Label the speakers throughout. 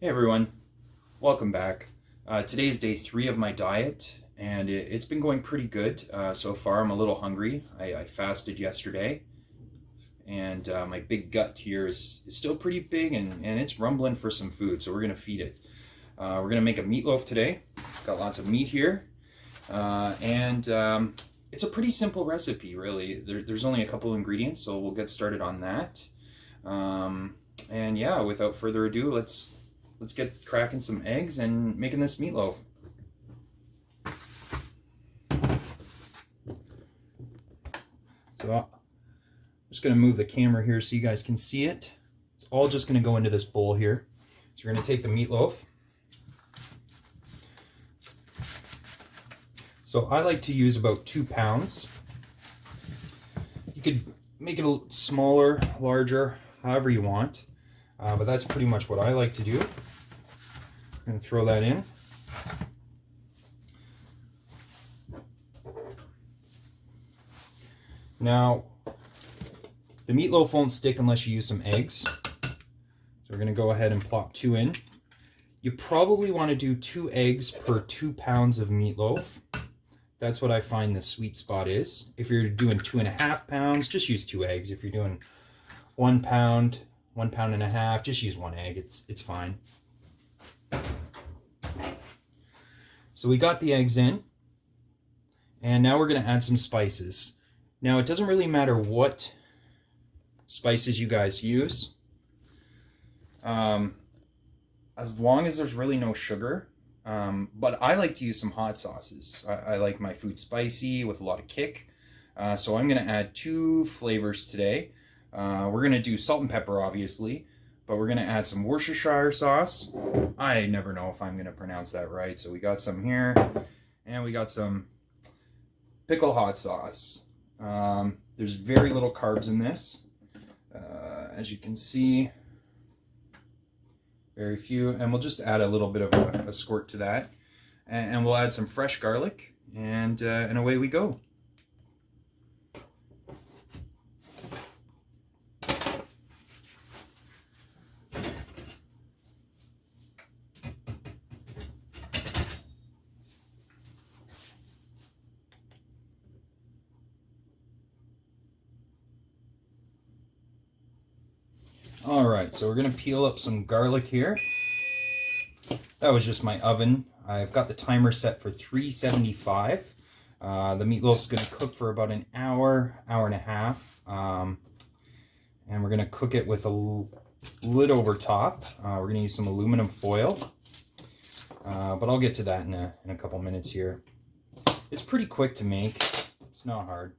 Speaker 1: Hey everyone, welcome back. Today is day 3 of my diet, and it's been going pretty good so far. I'm a little hungry. I fasted yesterday, and my big gut here is still pretty big, and it's rumbling for some food, so we're going to feed it. We're going to make a meatloaf today. Got lots of meat here, and it's a pretty simple recipe, really. There's only a couple ingredients, so we'll get started on that. And yeah, without further ado, let's get cracking some eggs and making this meatloaf. So I'm just going to move the camera here so you guys can see it. It's all just going to go into this bowl here. So we're going to take the meatloaf. So I like to use about 2 pounds. You could make it a little smaller, larger, however you want. But that's pretty much what I like to do. I'm going to throw that in. Now, the meatloaf won't stick unless you use some eggs. So we're going to go ahead and plop 2 in. You probably want to do 2 eggs per 2 pounds of meatloaf. That's what I find the sweet spot is. If you're doing 2.5 pounds, just use 2 eggs. If you're doing 1 pound, 1.5 pounds, just use 1 egg. It's fine. So we got the eggs in, and now we're going to add some spices. Now it doesn't really matter what spices you guys use, as long as there's really no sugar. But I like to use some hot sauces. I like my food spicy with a lot of kick. So I'm going to add 2 flavors today. We're going to do salt and pepper, obviously, but we're going to add some Worcestershire sauce. I never know if I'm going to pronounce that right. So we got some here, and we got some pickle hot sauce. There's very little carbs in this. As you can see, very few. And we'll just add a little bit of a squirt to that. And we'll add some fresh garlic, and away we go. All right, so we're gonna peel up some garlic here. That was just my oven. I've got the timer set for 375. The meatloaf's gonna cook for about an hour, hour and a half. And we're gonna cook it with a lid over top. We're gonna use some aluminum foil. But I'll get to that in a couple minutes here. It's pretty quick to make. It's not hard.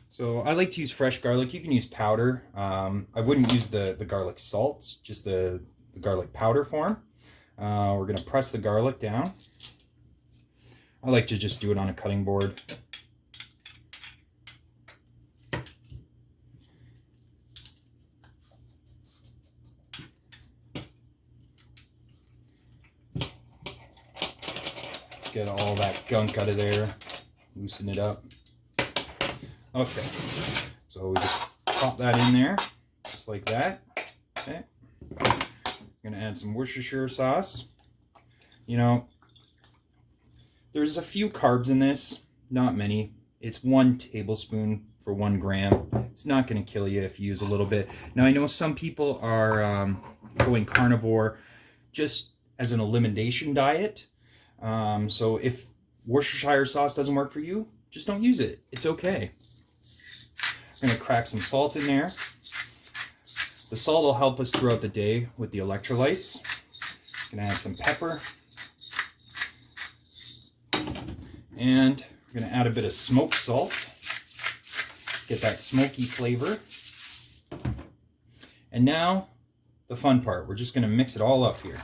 Speaker 1: So I like to use fresh garlic. You can use powder. I wouldn't use the garlic salts, just the garlic powder form. We're going to press the garlic down. I like to just do it on a cutting board. Get all that gunk out of there. Loosen it up. Okay, so we just pop that in there, just like that. Okay, I'm gonna add some Worcestershire sauce. You know, there's a few carbs in this, not many. It's 1 tablespoon for 1 gram. It's not gonna kill you if you use a little bit. Now I know some people are going carnivore just as an elimination diet. So if Worcestershire sauce doesn't work for you, just don't use it. It's okay. I'm going to crack some salt in there. The salt will help us throughout the day with the electrolytes. I'm going to add some pepper. And we're going to add a bit of smoked salt. Get that smoky flavor. And now, the fun part. We're just going to mix it all up here.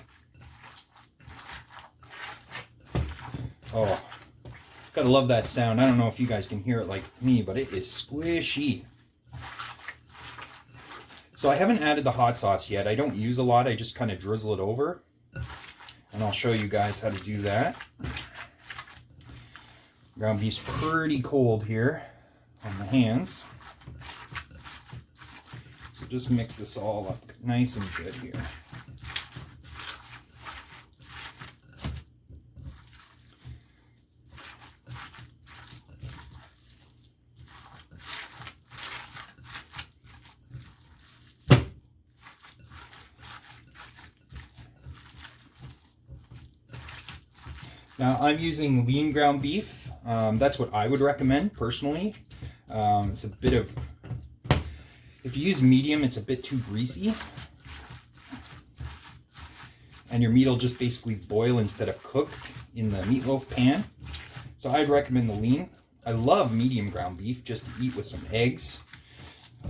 Speaker 1: Oh, gotta love that sound. I don't know if you guys can hear it like me, but it is squishy. So I haven't added the hot sauce yet. I don't use a lot. I just kind of drizzle it over. And I'll show you guys how to do that. Ground beef's pretty cold here. on the hands. So just mix this all up nice and good here. Now I'm using lean ground beef. That's what I would recommend personally. It's a bit of, if you use medium, it's a bit too greasy. And your meat will just basically boil instead of cook in the meatloaf pan. So I'd recommend the lean. I love medium ground beef just to eat with some eggs.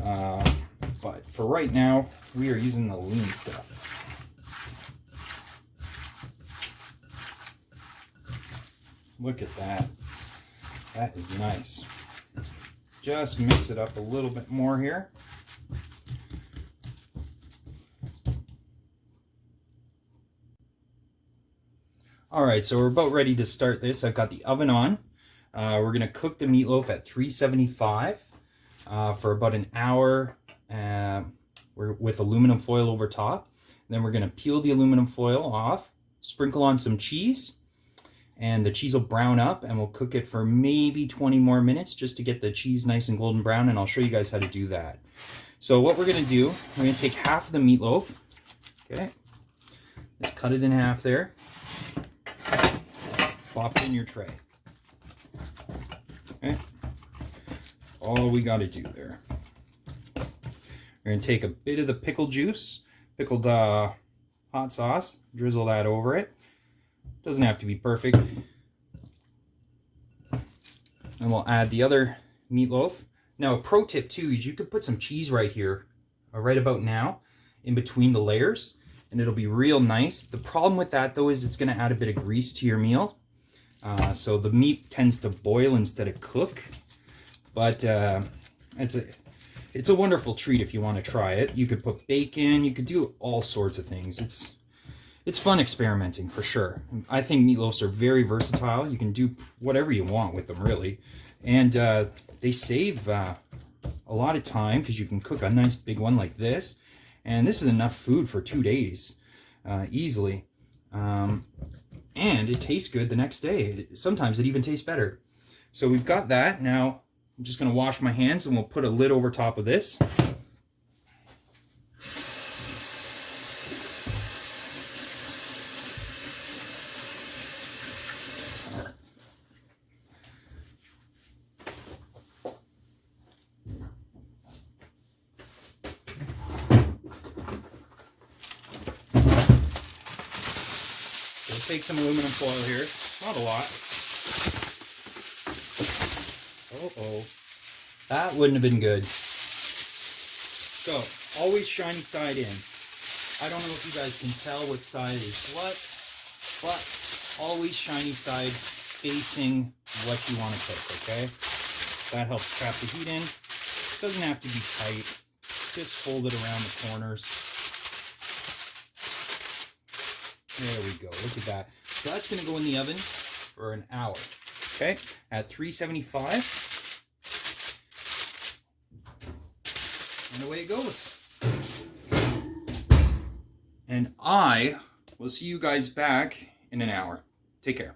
Speaker 1: But for right now, we are using the lean stuff. Look at that. That is nice. Just mix it up a little bit more here. All right, so we're about ready to start this. I've got the oven on. We're gonna cook the meatloaf at 375 for about an hour with aluminum foil over top. Then we're gonna peel the aluminum foil off, sprinkle on some cheese, and the cheese will brown up, and we'll cook it for maybe 20 more minutes just to get the cheese nice and golden brown, and I'll show you guys how to do that. So what we're gonna do, we're gonna take half of the meatloaf, okay? Just cut it in half there. Plop it in your tray. Okay? All we gotta do there. We're gonna take a bit of the pickle juice, pickled hot sauce, drizzle that over it. Doesn't have to be perfect. And we'll add the other meatloaf. Now a pro tip too is you could put some cheese right here, right about now, in between the layers, and it'll be real nice. The problem with that though is it's gonna add a bit of grease to your meal. So the meat tends to boil instead of cook. But it's a wonderful treat if you want to try it. You could put bacon, you could do all sorts of things. It's fun experimenting for sure. I think meatloafs are very versatile. You can do whatever you want with them, really. And they save a lot of time because you can cook a nice big one like this. And this is enough food for 2 days easily. And it tastes good the next day. Sometimes it even tastes better. So we've got that. Now I'm just going to wash my hands and we'll put a lid over top of this. Take some aluminum foil here, not a lot. Uh-oh, that wouldn't have been good. So, always shiny side in. I don't know if you guys can tell what side is what, but always shiny side facing what you want to cook, okay? That helps trap the heat in. Doesn't have to be tight. Just fold it around the corners. There we go, look at that. So that's gonna go in the oven for an hour, okay? At 375. And away it goes. And I will see you guys back in an hour. Take care.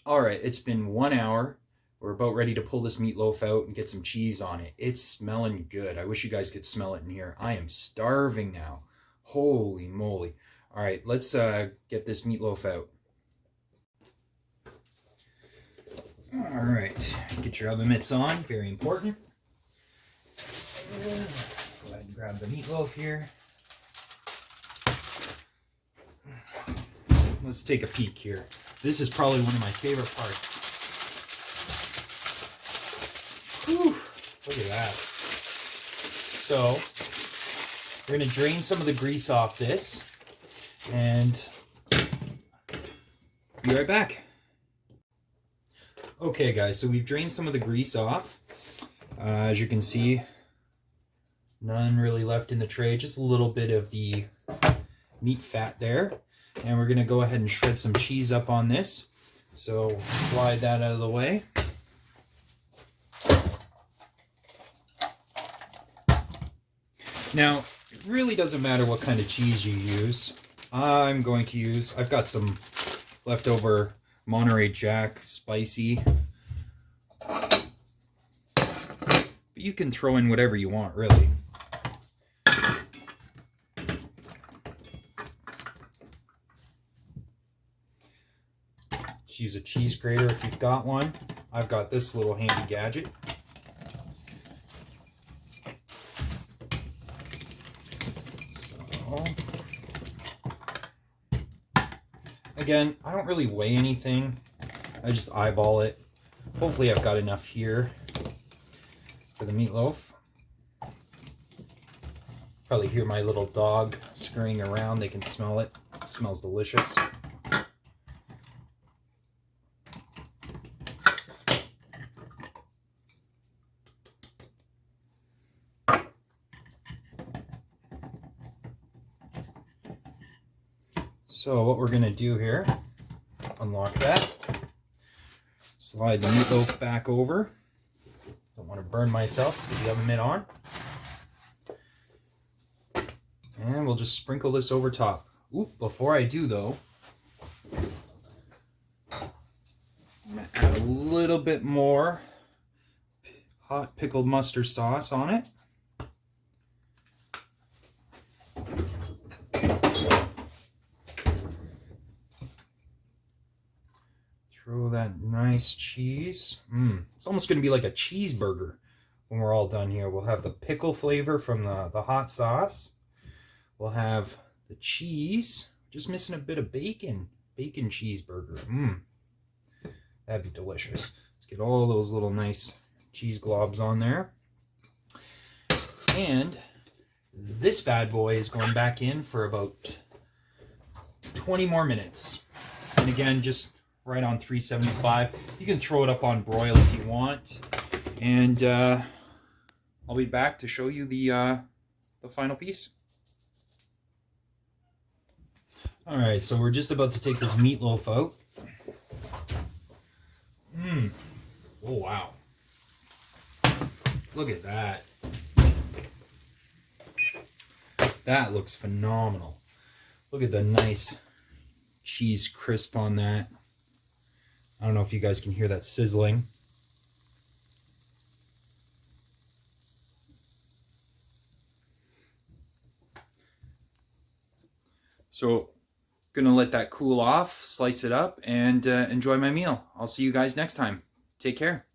Speaker 1: All right, it's been 1 hour. We're about ready to pull this meatloaf out and get some cheese on it. It's smelling good. I wish you guys could smell it in here. I am starving now. Holy moly. All right, let's get this meatloaf out. All right, get your oven mitts on, very important. Go ahead and grab the meatloaf here. Let's take a peek here. This is probably one of my favorite parts. Whew, look at that. So, we're gonna drain some of the grease off this and be right back. Okay guys, so we've drained some of the grease off. As you can see, none really left in the tray, just a little bit of the meat fat there. And we're gonna go ahead and shred some cheese up on this. So slide that out of the way. Now, it really doesn't matter what kind of cheese you use. I've got some leftover Monterey Jack spicy. But you can throw in whatever you want, really. Just use a cheese grater if you've got one. I've got this little handy gadget. So, again, I don't really weigh anything. I just eyeball it. Hopefully I've got enough here for the meatloaf. Probably hear my little dog scurrying around. They can smell it. It smells delicious. So what we're going to do here, unlock that, slide the meatloaf back over. Don't want to burn myself with the oven mitt on. And we'll just sprinkle this over top. Ooh, before I do though, I'm going to add a little bit more hot pickled mustard sauce on it. Throw that nice cheese. It's almost going to be like a cheeseburger when we're all done here. We'll have the pickle flavor from the hot sauce. We'll have the cheese. Just missing a bit of bacon. Bacon cheeseburger. That'd be delicious. Let's get all those little nice cheese globs on there. And this bad boy is going back in for about 20 more minutes. And again, just right on 375. You can throw it up on broil if you want. And I'll be back to show you the final piece. Alright, so we're just about to take this meatloaf out. Oh wow. Look at that. That looks phenomenal. Look at the nice cheese crisp on that. I don't know if you guys can hear that sizzling. So, gonna let that cool off, slice it up, and enjoy my meal. I'll see you guys next time. Take care.